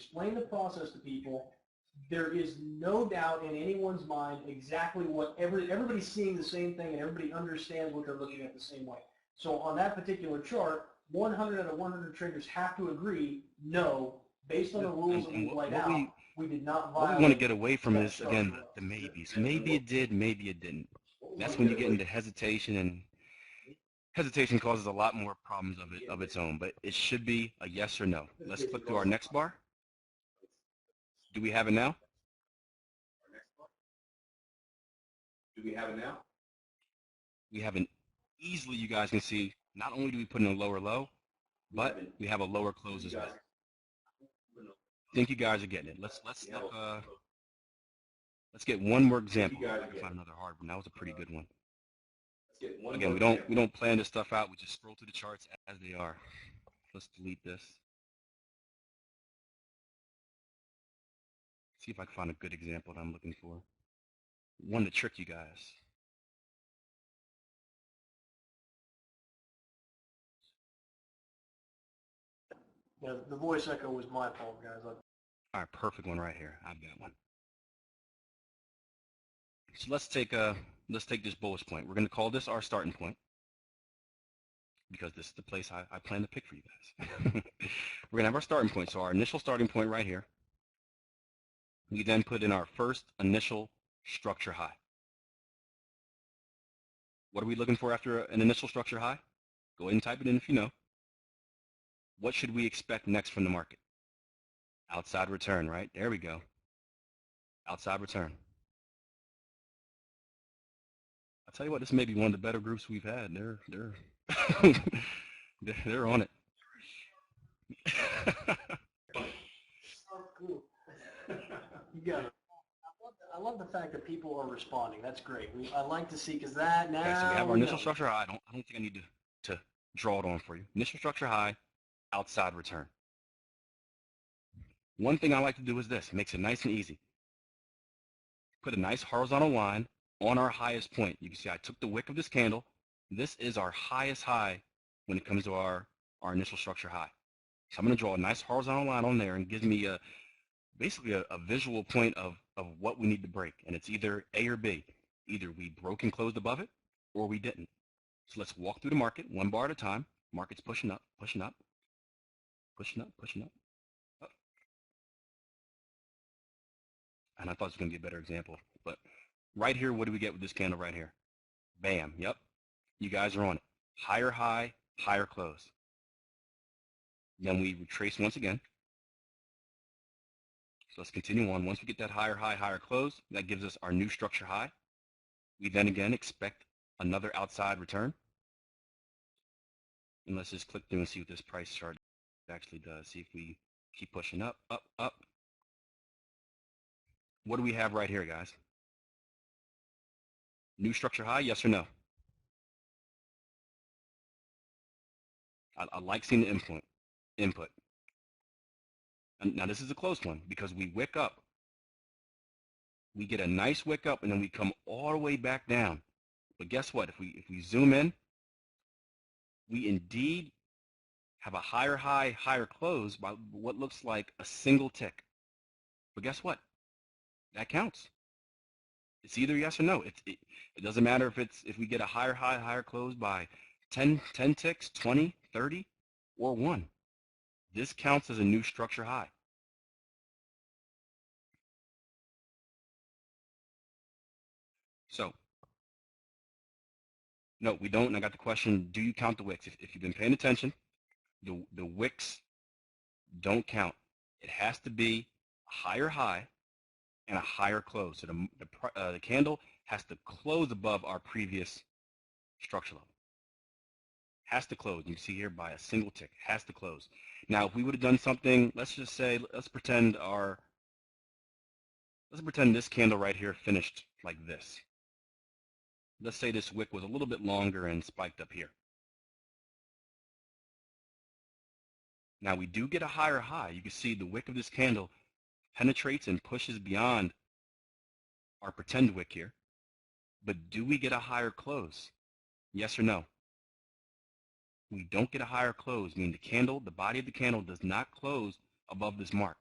explain the process to people. There is no doubt in anyone's mind exactly what everybody's seeing the same thing and everybody understands what they're looking at the same way. So on that particular chart, 100 out of 100 traders have to agree, no, based on the rules that we've laid out, we did not violate. What we want to get away from is, again, the maybes. Maybe it did, maybe it didn't. That's when you get into hesitation, and hesitation causes a lot more problems of its own, but it should be a yes or no. Let's click to our next bar. Do we have it now? Do we have it now? We have an easily, you guys can see, not only do we put in a lower low, but we have a lower close as well. I think you guys are getting it. Let's get one more example. Find another hard one. That was a pretty good one. Again, we don't plan this stuff out. We just scroll through the charts as they are. Let's delete this. See if I can find a good example that I'm looking for. One to trick you guys. Yeah, the voice echo was my fault, guys. All right, perfect one right here. I've got one. So let's take this bullish point. We're going to call this our starting point because this is the place I plan to pick for you guys. We're going to have our starting point. So our initial starting point right here. We then put in our first initial structure high. What are we looking for after an initial structure high? Go ahead and type it in if you know. What should we expect next from the market? Outside return, right? There we go. Outside return. I'll tell you what, this may be one of the better groups we've had. They're they're on it. You got it. I love the fact that people are responding. That's great. I like to see, because that now. Okay, so we have our initial structure high. I don't think I need to draw it on for you. Initial structure high, outside return. One thing I like to do is this. Makes it nice and easy. Put a nice horizontal line on our highest point. You can see I took the wick of this candle. This is our highest high when it comes to our initial structure high. So I'm going to draw a nice horizontal line on there and gives me basically a visual point of what we need to break. And it's either A or B. Either we broke and closed above it, or we didn't. So let's walk through the market one bar at a time. Market's pushing up, pushing up, pushing up, pushing up. Up. And I thought this was going to be a better example. But right here, what do we get with this candle right here? Bam. Yep. You guys are on it. Higher high, higher close. Then we retrace once again. So let's continue on. Once we get that higher high, higher close, that gives us our new structure high. We then again expect another outside return. And let's just click through and see what this price chart actually does. See if we keep pushing up, up, up. What do we have right here, guys? New structure high, yes or no? I like seeing the input. And now this is a close one because we wick up. We get a nice wick up and then we come all the way back down. But guess what? If we zoom in, we indeed have a higher high, higher close by what looks like a single tick. But guess what? That counts. It's either yes or no. It doesn't matter if we get a higher high, higher close by 10 ticks, 20, 30, or 1. This counts as a new structure high. So, no, we don't. And I got the question, do you count the wicks? If you've been paying attention, the wicks don't count. It has to be a higher high and a higher close. So the candle has to close above our previous structure level. Has to close. You can see here by a single tick. Has to close. Now, if we would have done something, let's just say, let's pretend this candle right here finished like this. Let's say this wick was a little bit longer and spiked up here. Now we do get a higher high. You can see the wick of this candle penetrates and pushes beyond our pretend wick here. But do we get a higher close? Yes or no? We don't get a higher close, meaning the body of the candle does not close above this mark.